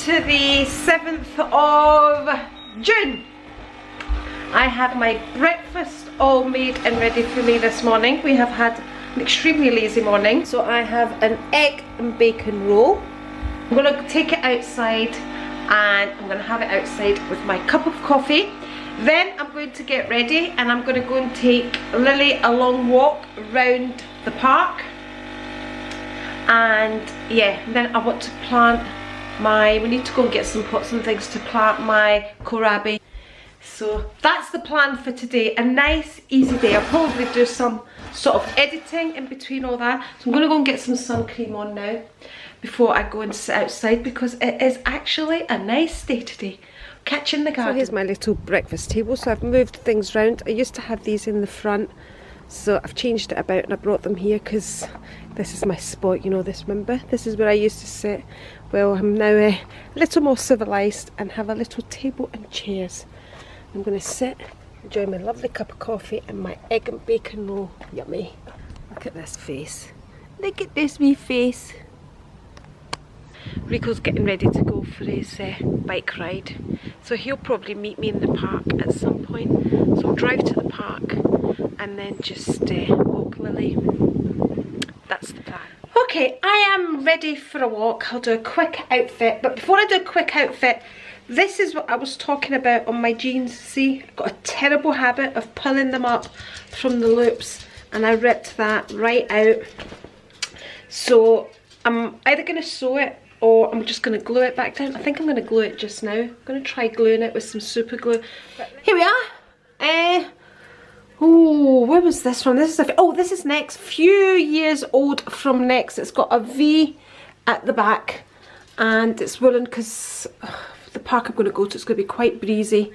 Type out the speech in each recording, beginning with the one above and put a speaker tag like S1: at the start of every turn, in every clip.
S1: to the 7th of June. I have my breakfast all made and ready for me this morning. We have had an extremely lazy morning. So I have an egg and bacon roll. I'm going to take it outside and I'm going to have it outside with my cup of coffee. Then I'm going to get ready and I'm going to go and take Lily a long walk around the park. And yeah, then I want to plant we need to go and get some pots and things to plant my kohlrabi. So that's the plan for today. A nice easy day. I'll probably do some sort of editing in between all that. So I'm going to go and get some sun cream on now before I go and sit outside, because it is actually a nice day today. Catch in the garden. So here's my little breakfast table. So I've moved things around. I used to have these in the front, so I've changed it about and I brought them here because this is my spot, you know this, remember? This is where I used to sit. Well, I'm now a little more civilised and have a little table and chairs. I'm going to sit, enjoy my lovely cup of coffee and my egg and bacon roll. Yummy. Look at this face. Look at this wee face. Rico's getting ready to go for his bike ride. So he'll probably meet me in the park at some point. So I'll drive to the park and then just walk Lily. That's the plan. Okay, I am ready for a walk. I'll do a quick outfit. But before I do a quick outfit, this is what I was talking about on my jeans. See, I've got a terrible habit of pulling them up from the loops, and I ripped that right out. So I'm either going to sew it or I'm just going to glue it back down. I think I'm going to glue it just now. I'm going to try gluing it with some super glue. Here we are. Oh, where was this from? This is this is Next. Few years old from Next. It's got a V at the back and it's woolen because the park I'm going to go to, it's going to be quite breezy.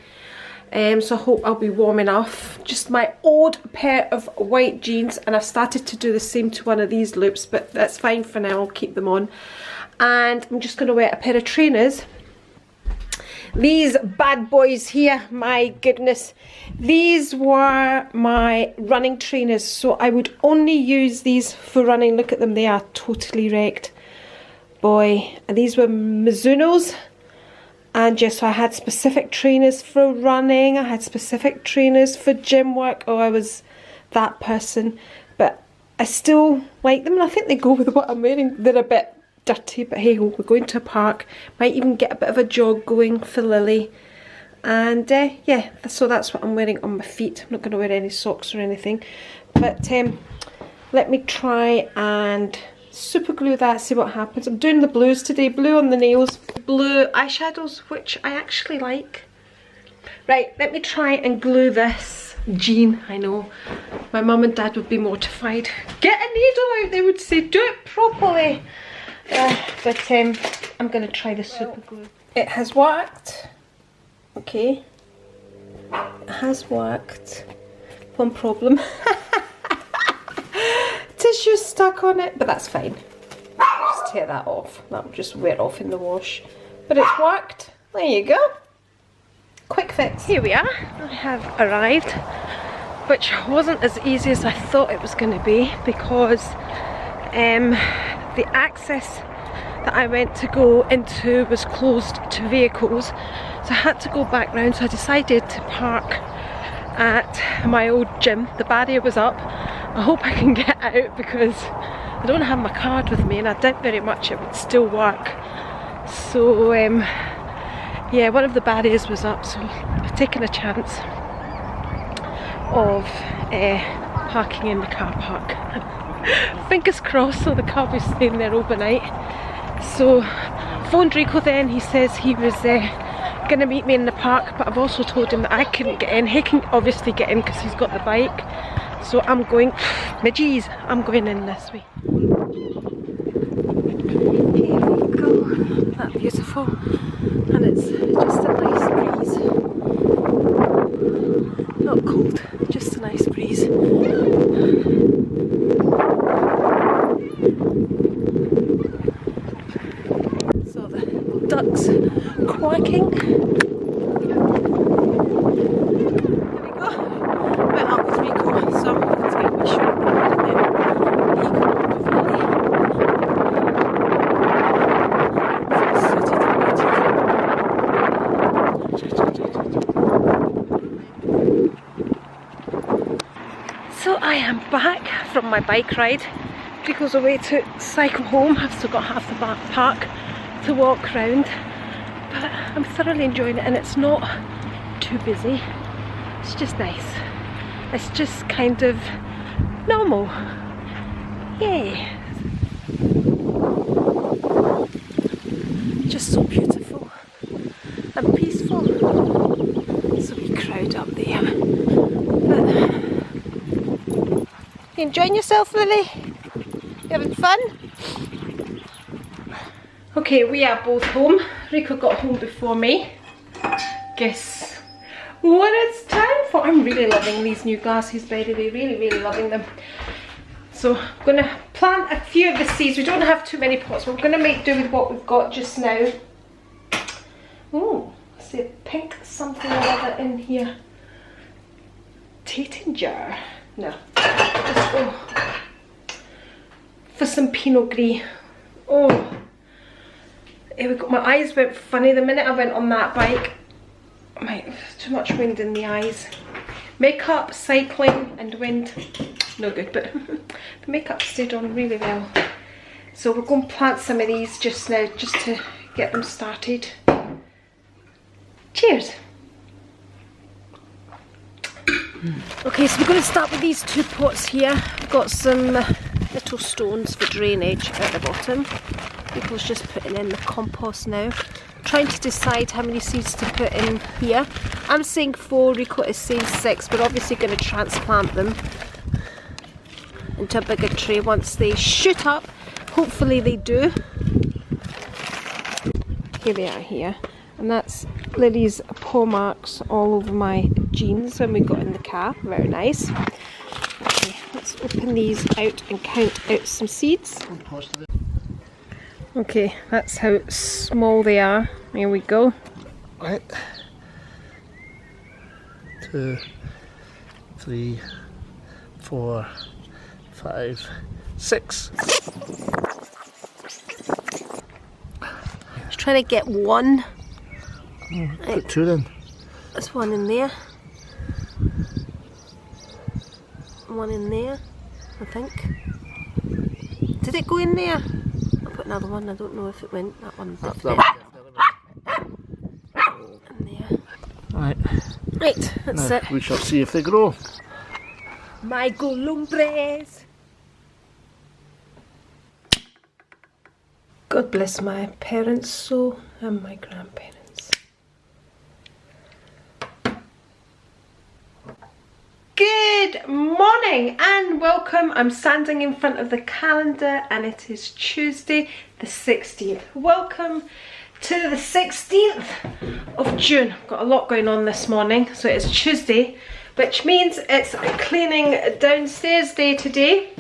S1: So I hope I'll be warm enough. Just my old pair of white jeans, and I've started to do the same to one of these loops, but that's fine for now. I'll keep them on. And I'm just going to wear a pair of trainers. These bad boys here, my goodness, these were my running trainers, so I would only use these for running. Look at them, they are totally wrecked, boy. And these were Mizuno's, and just so I had specific trainers for running, I had specific trainers for gym work. Oh, I was that person, but I still like them, and I think they go with what I'm wearing. They're a bit dirty, but hey ho, we're going to a park. Might even get a bit of a jog going for Lily. And yeah, so that's what I'm wearing on my feet. I'm not going to wear any socks or anything, but let me try and super glue that, see what happens. I'm doing the blues today, blue on the nails, blue eyeshadows, which I actually like. Right, let me try and glue this jean. I know my mum and dad would be mortified. Get a needle out, they would say, do it properly. But I'm going to try the super glue. It has worked. Okay. It has worked. One problem. Tissue stuck on it, but that's fine. Just tear that off. That'll just wear off in the wash. But it's worked. There you go. Quick fix. Here we are. I have arrived, which wasn't as easy as I thought it was going to be, because the access that I went to go into was closed to vehicles, so I had to go back round. So I decided to park at my old gym. The barrier was up. I hope I can get out because I don't have my card with me, and I doubt very much it would still work. So yeah, one of the barriers was up, so I've taken a chance of parking in the car park. Fingers crossed, so the car was staying there overnight. So phoned Rico then, he says he was going to meet me in the park, but I've also told him that I couldn't get in. He can obviously get in because he's got the bike. So I'm going, my G's, I'm going in this way. Here we go, that's beautiful. And it's just a nice breeze. Not cold, just a nice breeze. So the ducks quacking. There we go. Went up with Rico, so I'm going to get my shirt and then he can walk with Lily. So it's suited and beautiful. I am back from my bike ride. Rico's away to cycle home. I've still got half the back park to walk round, but I'm thoroughly enjoying it, and it's not too busy. It's just nice. It's just kind of normal. Yay! Just so beautiful and peaceful. There's a wee crowd up there. But you enjoying yourself, Lily? You having fun? Okay, we are both home. Rico got home before me. Guess what it's time for? I'm really loving these new glasses, by the way. Really loving them. So I'm going to plant a few of the seeds. We don't have too many pots. We're going to make do with what we've got just now. Oh, I see a pink something or other in here. Taitinger. No. Let's go for some Pinot Gris. Oh, here we go. My eyes went funny the minute I went on that bike. Too much wind in the eyes. Makeup, cycling and wind, no good, but the makeup stayed on really well. So we're going to plant some of these just now, just to get them started. Cheers. Okay, so we're going to start with these two pots here. I've got some little stones for drainage at the bottom. Rico's just putting in the compost now. Trying to decide how many seeds to put in here. I'm saying 4, Rico is saying 6. We're obviously going to transplant them into a bigger tray once they shoot up. Hopefully they do. Here they are here. And that's Lily's paw marks all over my jeans when we got in the car. Very nice. Okay, let's open these out and count out some seeds. Okay, that's how small they are. Here we go.
S2: Right. 2, 3, 4, 5, 6.
S1: Just trying to get one.
S2: Put 2 then.
S1: There's one in there. One in there, I think. Did it go in there? I'll put another one. I don't know if it went. That one definitely. In there.
S2: Right.
S1: Right, that's
S2: now,
S1: it.
S2: we shall see if they grow.
S1: My golumbres. God bless my parents so, and my grandparents. Good morning and welcome. I'm standing in front of the calendar and it is Tuesday the 16th. Welcome to the 16th of June. I've got a lot going on this morning, so it's Tuesday, which means it's a cleaning downstairs day today,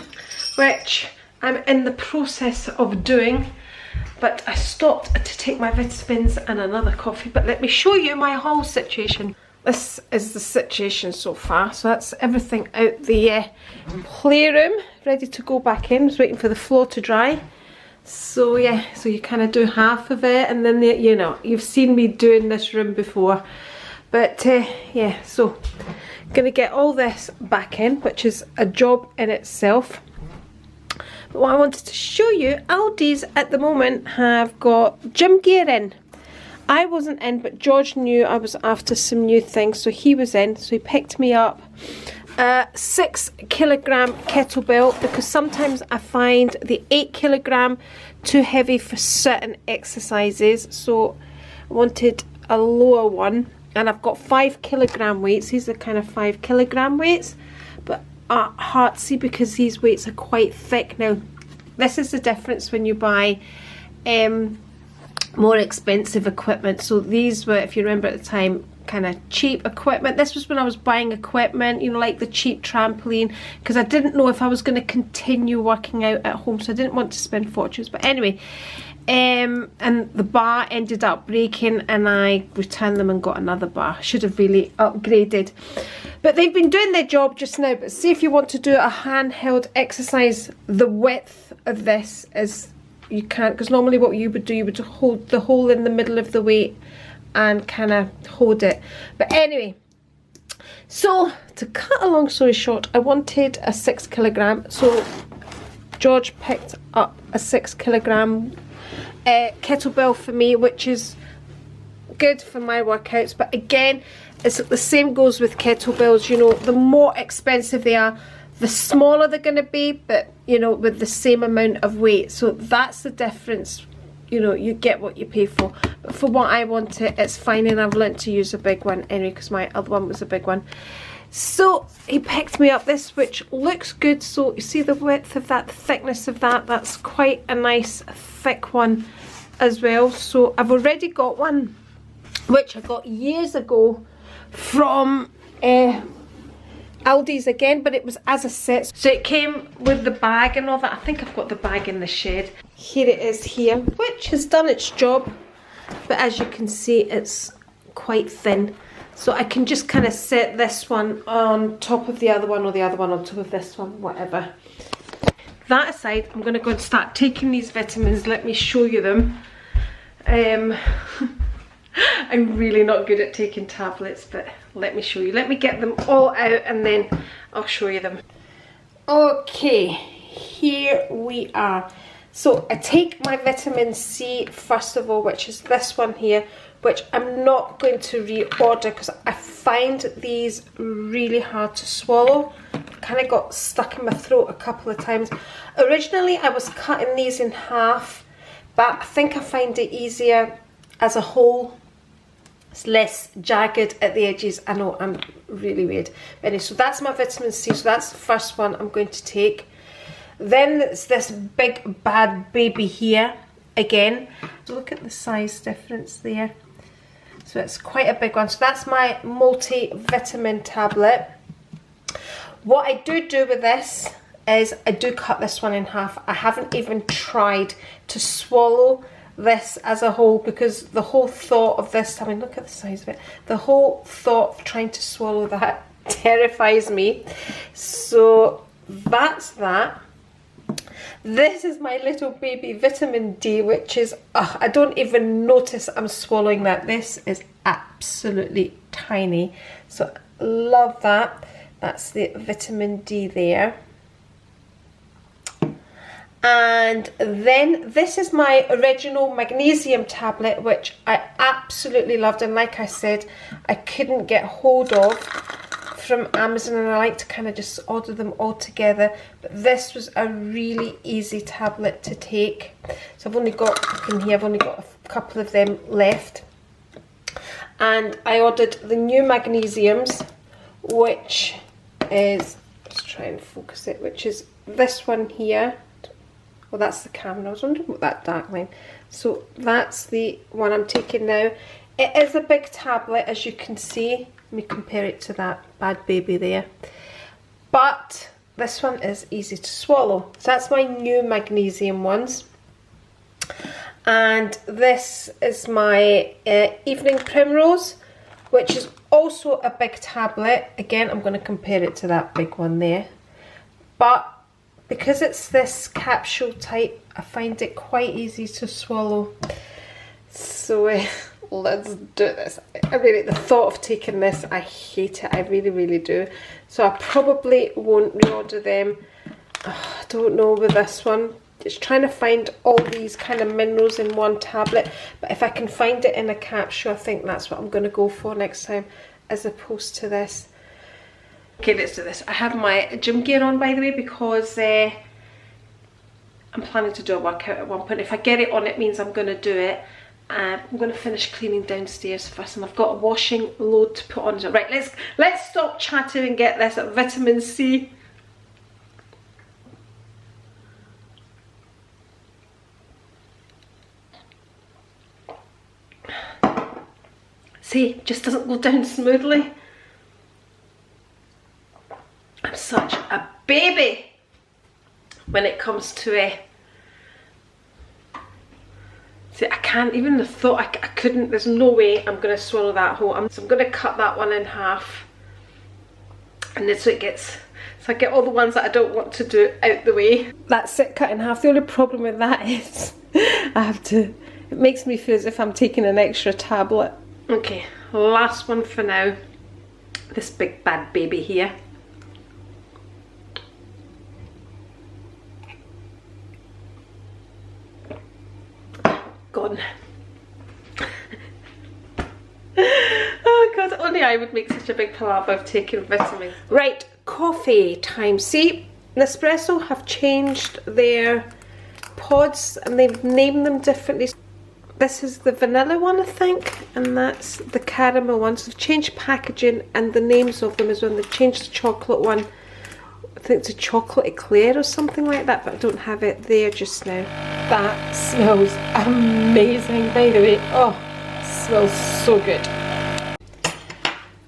S1: which I'm in the process of doing. But I stopped to take my vitamins and another coffee. But let me show you my whole situation. This is the situation so far. So that's everything out the playroom, ready to go back in. Just waiting for the floor to dry. So yeah, so you kind of do half of it, and then you know, you've seen me doing this room before. But yeah, so gonna get all this back in, which is a job in itself. But what I wanted to show you, Aldi's at the moment have got gym gear in. I wasn't in, but George knew I was after some new things, so he was in. So he picked me up a 6 kilogram kettlebell, because sometimes I find the 8 kilogram too heavy for certain exercises. So I wanted a lower one, and I've got 5 kilogram weights. These are kind of 5 kilogram weights, but heartsy because these weights are quite thick. Now, this is the difference when you buy more expensive equipment. So these were, if you remember at the time, kind of cheap equipment. This was when I was buying equipment, you know, like the cheap trampoline, because I didn't know if I was going to continue working out at home, so I didn't want to spend fortunes. But anyway, and the bar ended up breaking and I returned them and got another bar. Should have really upgraded, but they've been doing their job just now. But see, if you want to do a handheld exercise, the width of this is, you can't, because normally what you would do, you would hold the hole in the middle of the weight and kind of hold it. But anyway, So to cut a long story short, I wanted a 6 kilogram, so George picked up a 6 kilogram kettlebell for me, which is good for my workouts. But again, it's the same goes with kettlebells, you know, the more expensive they are, the smaller they're going to be, but you know, with the same amount of weight. So that's the difference, you know, you get what you pay for. But for what I wanted, it's fine, and I've learnt to use a big one anyway, because my other one was a big one. So he picked me up this, which looks good. So you see the width of that, the thickness of that, that's quite a nice thick one as well. So I've already got one, which I got years ago from Aldi's again, but it was as a set. So it came with the bag and all that. I think I've got the bag in the shed. Here it is here, which has done its job, but as you can see, it's quite thin. So I can just kind of set this one on top of the other one, or the other one on top of this one, whatever. That aside, I'm going to go and start taking these vitamins. Let me show you them. I'm really not good at taking tablets, but let me show you. Let me get them all out and then I'll show you them. Okay, here we are. So I take my vitamin C first of all, which is this one here, which I'm not going to reorder because I find these really hard to swallow. I've kind of got stuck in my throat a couple of times. Originally I was cutting these in half, but I think I find it easier as a whole. It's less jagged at the edges. I know I'm really weird. But anyway, so that's my vitamin C. So that's the first one I'm going to take. Then it's this big bad baby here again. Look at the size difference there. So it's quite a big one. So that's my multivitamin tablet. What I do with this is I do cut this one in half. I haven't even tried to swallow this as a whole, because the whole thought of this, I mean, look at the size of it. The whole thought of trying to swallow that terrifies me. So that's that. This is my little baby vitamin D, which is, I don't even notice I'm swallowing that. This is absolutely tiny. So love that. That's the vitamin D there. And then this is my original magnesium tablet, which I absolutely loved. And like I said, I couldn't get hold of from Amazon, and I like to kind of just order them all together. But this was a really easy tablet to take. So I've only got, in here, I've only got a couple of them left. And I ordered the new magnesiums, which is, let's try and focus it, which is this one here. Well, that's the camera. I was wondering what that dark line. So that's the one I'm taking now. It is a big tablet, as you can see. Let me compare it to that bad baby there. But this one is easy to swallow. So that's my new magnesium ones. And this is my evening primrose, which is also a big tablet. Again, I'm going to compare it to that big one there. But because it's this capsule type, I find it quite easy to swallow. So let's do this. I really, the thought of taking this, I hate it. I really, really do. So I probably won't reorder them. I don't know with this one. Just trying to find all these kind of minerals in one tablet. But if I can find it in a capsule, I think that's what I'm going to go for next time, as opposed to this. Okay, let's do this. I have my gym gear on, by the way, because I'm planning to do a workout at one point. If I get it on, it means I'm going to do it. I'm going to finish cleaning downstairs first, and I've got a washing load to put on. So, right, let's stop chatting and get this vitamin C. See, just doesn't go down smoothly. I'm such a baby when it comes to see, I can't, even the thought, I couldn't, there's no way I'm going to swallow that whole. So I'm going to cut that one in half, and then so it gets, so I get all the ones that I don't want to do out the way. That's it, cut in half. The only problem with that is I have to, it makes me feel as if I'm taking an extra tablet. Okay, last one for now. this big bad baby here. Gone. Oh god, only I would make such a big palaver of taking vitamins. Right, coffee time. See, Nespresso have changed their pods and they've named them differently. This is the vanilla one, I think, and that's the caramel one. So they've changed packaging and the names of them as well. They've changed the chocolate one. I think it's a chocolate eclair or something like that, but I don't have it there just now. That smells amazing, by the way. Oh, it smells so good.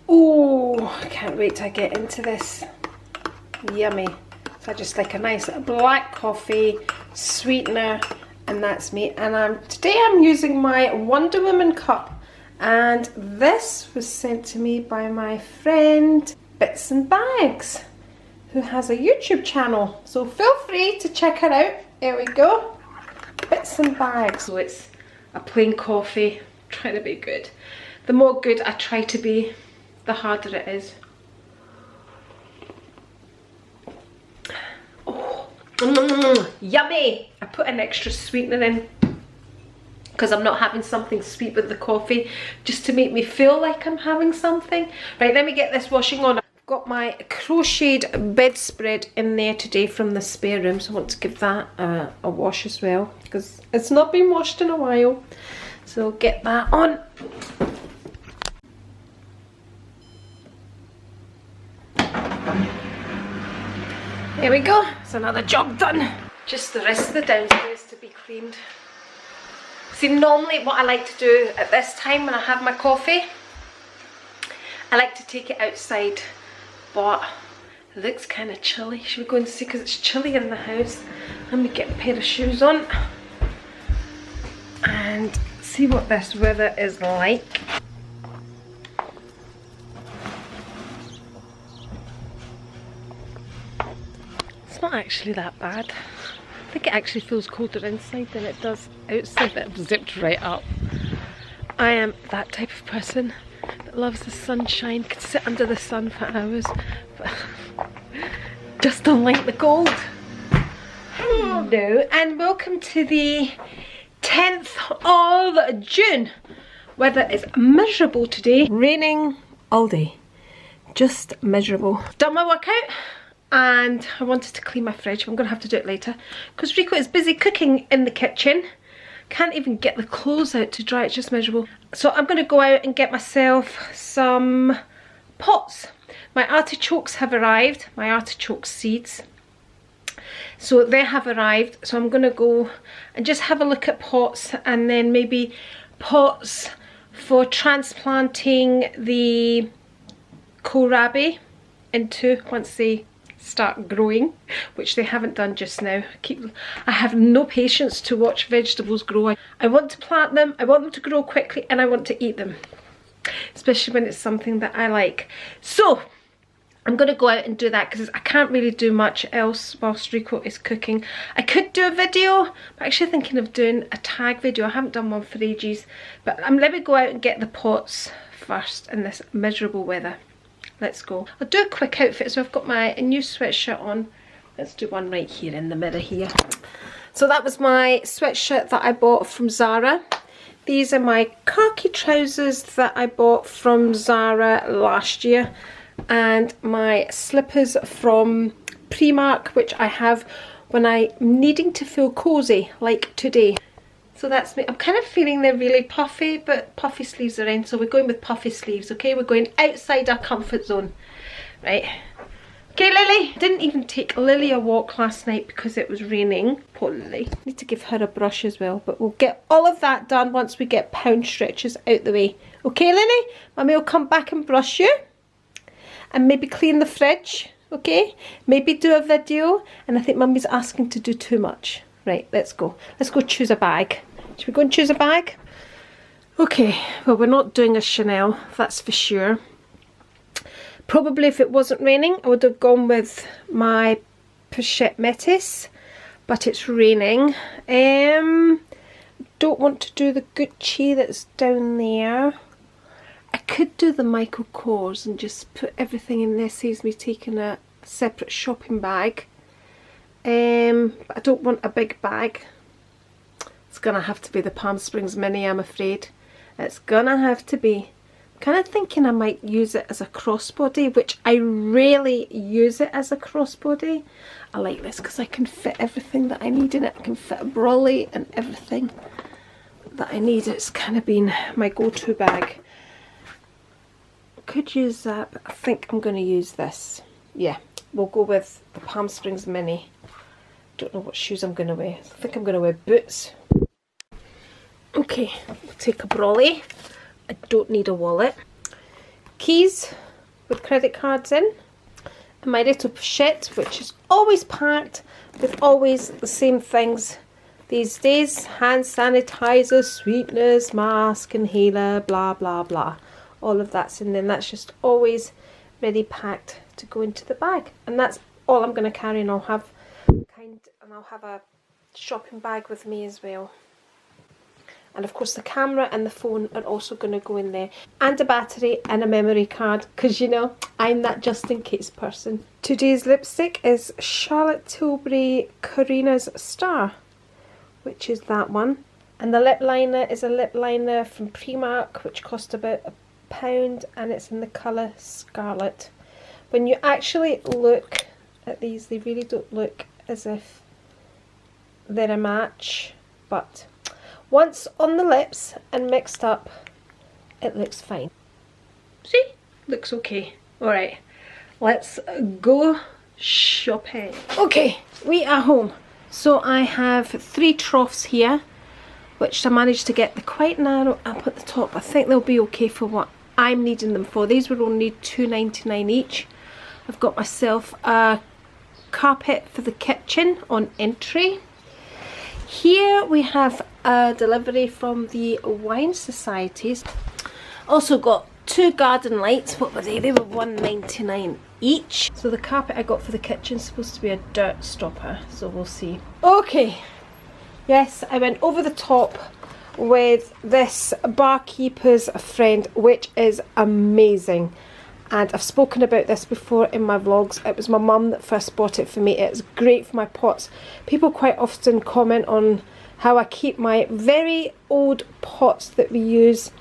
S1: Oh, I can't wait to get into this. Yummy. So I just like a nice black coffee, sweetener, and that's me. And today I'm using my Wonder Woman cup, and this was sent to me by my friend Bits and Bags, who has a YouTube channel, so feel free to check her out. There we go, Bits and Bags. So it's a plain coffee, trying to be good. The more good I try to be, the harder it is. Oh, yummy! I put an extra sweetener in because I'm not having something sweet with the coffee, just to make me feel like I'm having something. Right, let me get this washing on. Got my crocheted bedspread in there today from the spare room, so I want to give that a wash as well because it's not been washed in a while. So get that on. There we go, it's another job done. Just the rest of the downstairs to be cleaned. See, normally what I like to do at this time when I have my coffee, I like to take it outside. But it looks kind of chilly. Should we go and see, because it's chilly in the house. Let me get a pair of shoes on and see what this weather is like. It's not actually that bad. I think it actually feels colder inside than it does outside, but I've zipped right up. I am that type of person that loves the sunshine, could sit under the sun for hours, but just don't like the cold. Hello and welcome to the 10th of June. Weather is miserable today. Raining all day. Just miserable. Done my workout and I wanted to clean my fridge. I'm going to have to do it later because Rico is busy cooking in the kitchen. Can't even get the clothes out to dry, it's just miserable. So I'm going to go out and get myself some pots. My artichokes have arrived, my artichoke seeds. So they have arrived, so I'm going to go and just have a look at pots, and then maybe pots for transplanting the kohlrabi into once they start growing, which they haven't done just now. I have no patience to watch vegetables grow. I want to plant them, I want them to grow quickly, and I want to eat them, especially when it's something that I like. So I'm going to go out and do that because I can't really do much else whilst Rico is cooking. I could do a video. I'm actually thinking of doing a tag video. I haven't done one for ages, but let me go out and get the pots first in this miserable weather. Let's go. I'll do a quick outfit. So I've got my new sweatshirt on. Let's do one right here in the mirror here. So that was my sweatshirt that I bought from Zara. These are my khaki trousers that I bought from Zara last year. And my slippers from Primark, which I have when I'm needing to feel cozy, like today. So that's me. I'm kind of feeling they're really puffy, but puffy sleeves are in, so we're going with puffy sleeves, okay? We're going outside our comfort zone, right? Okay, Lily. Didn't even take Lily a walk last night because it was raining. Poor Lily. Need to give her a brush as well, but we'll get all of that done once we get Poundstretchers out the way. Okay, Lily? Mummy will come back and brush you, and maybe clean the fridge, okay? Maybe do a video, and I think Mummy's asking to do too much. Right, let's go. Let's go choose a bag. Should we go and choose a bag? Okay, well, we're not doing a Chanel, that's for sure. Probably if it wasn't raining, I would have gone with my Pochette Métis, but it's raining. Don't want to do the Gucci that's down there. I could do the Michael Kors and just put everything in there, saves me taking a separate shopping bag. But I don't want a big bag. It's gonna have to be the Palm Springs Mini, I'm afraid. It's gonna have to be. I'm kind of thinking I might use it as a crossbody, which I rarely use it as a crossbody. I like this because I can fit everything that I need in it. I can fit a brolly and everything that I need. It's kind of been my go-to bag. Could use that, but I think I'm going to use this. Yeah, we'll go with the Palm Springs Mini. Don't know what shoes I'm going to wear. I think I'm going to wear boots. Okay, we'll take a brolly. I don't need a wallet. Keys with credit cards in. And my little pochette, which is always packed with always the same things these days. Hand sanitizer, sweeteners, mask, inhaler, blah blah blah. All of that's in there, and that's just always ready packed to go into the bag. And that's all I'm going to carry, and I'll have a shopping bag with me as well. And of course the camera and the phone are also going to go in there, and a battery and a memory card, because you know I'm that just in case person. Today's lipstick is Charlotte Tilbury Karina's Star, which is that one. And the lip liner is a lip liner from Primark, which cost about £1, and it's in the colour Scarlet. When you actually look at these, they really don't look as if they're a match, but once on the lips and mixed up, it looks fine. See? Looks okay. Alright, let's go shopping. Okay, we are home. So I have 3 troughs here, which I managed to get the quite narrow up at the top. I think they'll be okay for what I'm needing them for. These were only £2.99 each. I've got myself a carpet for the kitchen on entry. Here we have a delivery from the Wine Societies. Also got 2 garden lights. What were they? They were £1.99 each. So the carpet I got for the kitchen is supposed to be a dirt stopper, so we'll see. Okay, yes, I went over the top with this Barkeeper's Friend, which is amazing. And I've spoken about this before in my vlogs. It was my mum that first bought it for me. It's great for my pots. People quite often comment on how I keep my very old pots that we use,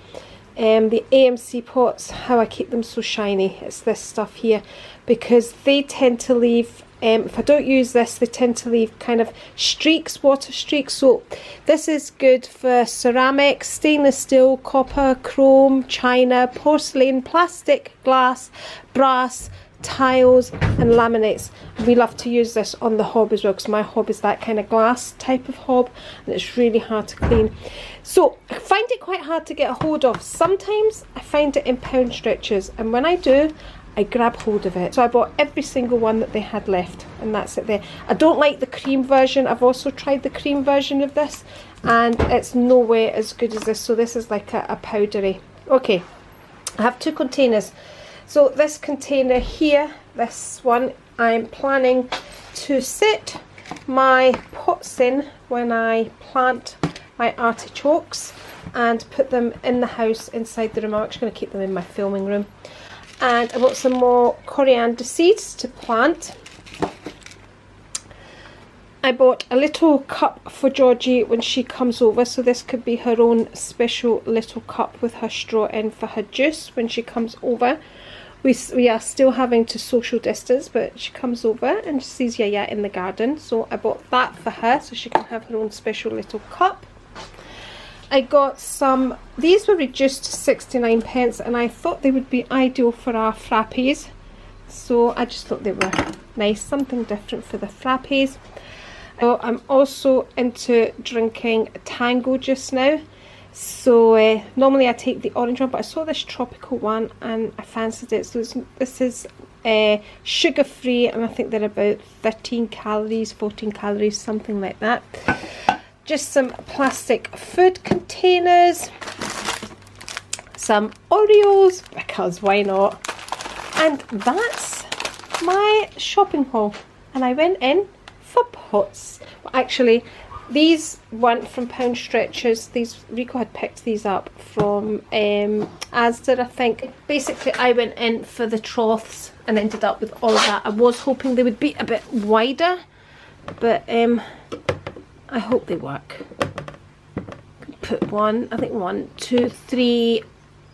S1: the AMC pots, how I keep them so shiny. It's this stuff here, because they tend to leave, if I don't use this, they tend to leave kind of streaks, water streaks. So this is good for ceramics, stainless steel, copper, chrome, china, porcelain, plastic, glass, brass, tiles and laminates. We love to use this on the hob as well, because my hob is that kind of glass type of hob and it's really hard to clean. So I find it quite hard to get a hold of. Sometimes I find it in Poundstretchers, and when I do, I grab hold of it. So I bought every single one that they had left, and that's it there. I don't like the cream version. I've also tried the cream version of this, and it's nowhere as good as this. So this is like a powdery. Okay, I have 2 containers. So this container here, this one, I'm planning to sit my pots in when I plant my artichokes and put them in the house inside the room. I'm actually going to keep them in my filming room. And I bought some more coriander seeds to plant. I bought a little cup for Georgie when she comes over, so this could be her own special little cup with her straw in for her juice when she comes over. We are still having to social distance, but she comes over and she sees Yaya in the garden, so I bought that for her so she can have her own special little cup. I got some, these were reduced to 69p, and I thought they would be ideal for our frappes, so I just thought they were nice, something different for the frappes. I'm also into drinking Tango just now, so normally I take the orange one, but I saw this tropical one and I fancied it. So this is sugar free, and I think they're about 13 calories, 14 calories, something like that. Just some plastic food containers, some Oreos, because why not? And that's my shopping haul. And I went in for pots. Well, actually, these weren't from Poundstretchers. These, Rico had picked these up from Asda, I think. Basically, I went in for the troughs and ended up with all of that. I was hoping they would be a bit wider, but I hope they work. Put one, I think 1, 2, 3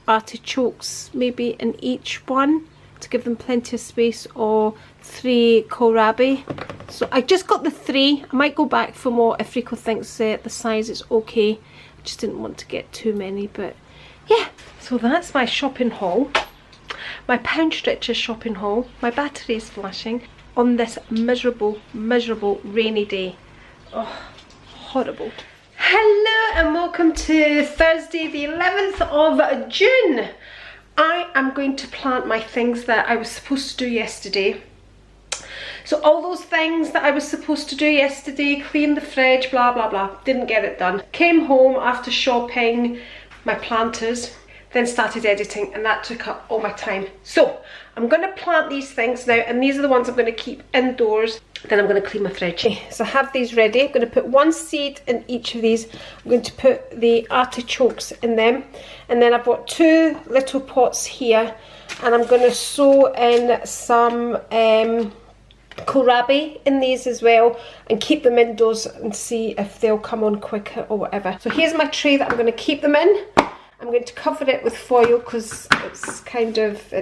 S1: artichokes maybe in each one to give them plenty of space, or 3 kohlrabi. So I just got the 3. I might go back for more if Rico thinks the size is okay. I just didn't want to get too many, but yeah. So that's my shopping haul, my Poundstretcher shopping haul. My battery is flashing on this miserable rainy day. Oh, horrible. Hello and welcome to Thursday the 11th of June. I am going to plant my things that I was supposed to do yesterday. So all those things that I was supposed to do yesterday, clean the fridge, blah blah blah, didn't get it done. Came home after shopping my planters, then started editing, and that took up all my time. So I'm going to plant these things now, and these are the ones I'm going to keep indoors. Then I'm going to clean my fridge. Okay, so I have these ready. I'm going to put 1 seed in each of these. I'm going to put the artichokes in them, and then I've got 2 little pots here, and I'm going to sow in some kohlrabi in these as well, and keep them indoors and see if they'll come on quicker or whatever. So here's my tray that I'm going to keep them in. I'm going to cover it with foil because it's kind of,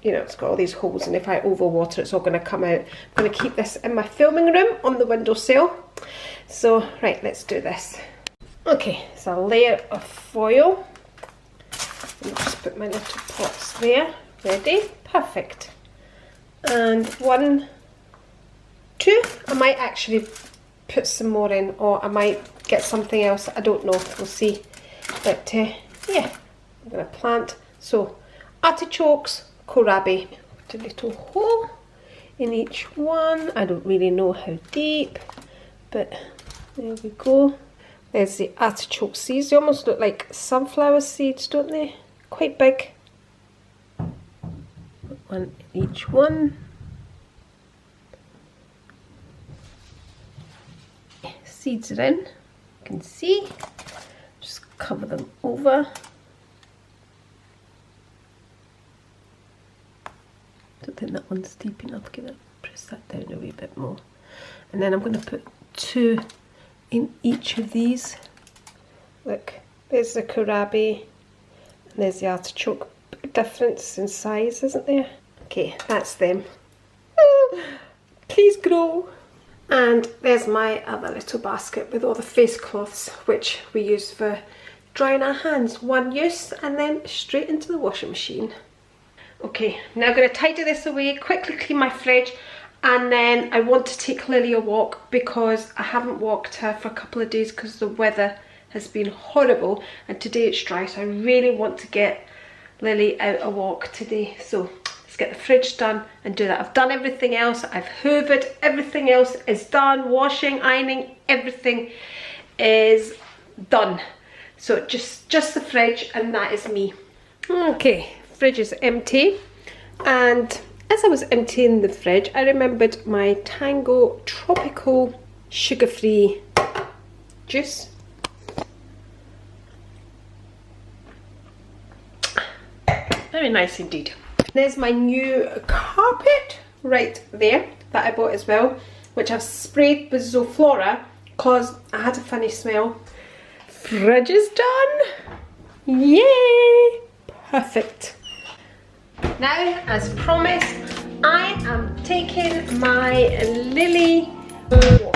S1: you know, it's got all these holes, and if I overwater it's all going to come out. I'm going to keep this in my filming room on the windowsill. So right, let's do this. Okay, so a layer of foil. I'll just put my little pots there. Ready? Perfect. And 1, 2. I might actually put some more in, or I might get something else. I don't know. We'll see. But yeah, I'm going to plant. So artichokes, kohlrabi. Put a little hole in each one. I don't really know how deep, but there we go. There's the artichoke seeds. They almost look like sunflower seeds, don't they? Quite big. Put 1 in each one. Seeds are in. You can see. Just cover them over. Don't think that one's deep enough. Gonna press that down a wee bit more. And then I'm going to put 2 in each of these. Look, there's the kohlrabi and there's the artichoke. Big difference in size, isn't there? Okay, that's them. Oh, please grow. And there's my other little basket with all the face cloths, which we use for drying our hands. 1 use and then straight into the washing machine. Okay, now I'm going to tidy this away, quickly clean my fridge, and then I want to take Lily a walk because I haven't walked her for a couple of days because the weather has been horrible, and today it's dry, so I really want to get Lily out a walk today. So let's get the fridge done and do that. I've done everything else. I've hoovered. Everything else is done. Washing, ironing, everything is done. So just the fridge, and that is me. Okay, fridge is empty, and as I was emptying the fridge, I remembered my Tango tropical sugar-free juice. Very nice indeed. There's my new carpet right there that I bought as well, which I've sprayed with Zoflora because I had a funny smell. Fridge is done. Yay! Perfect. Now, as promised, I am taking my Lily walk.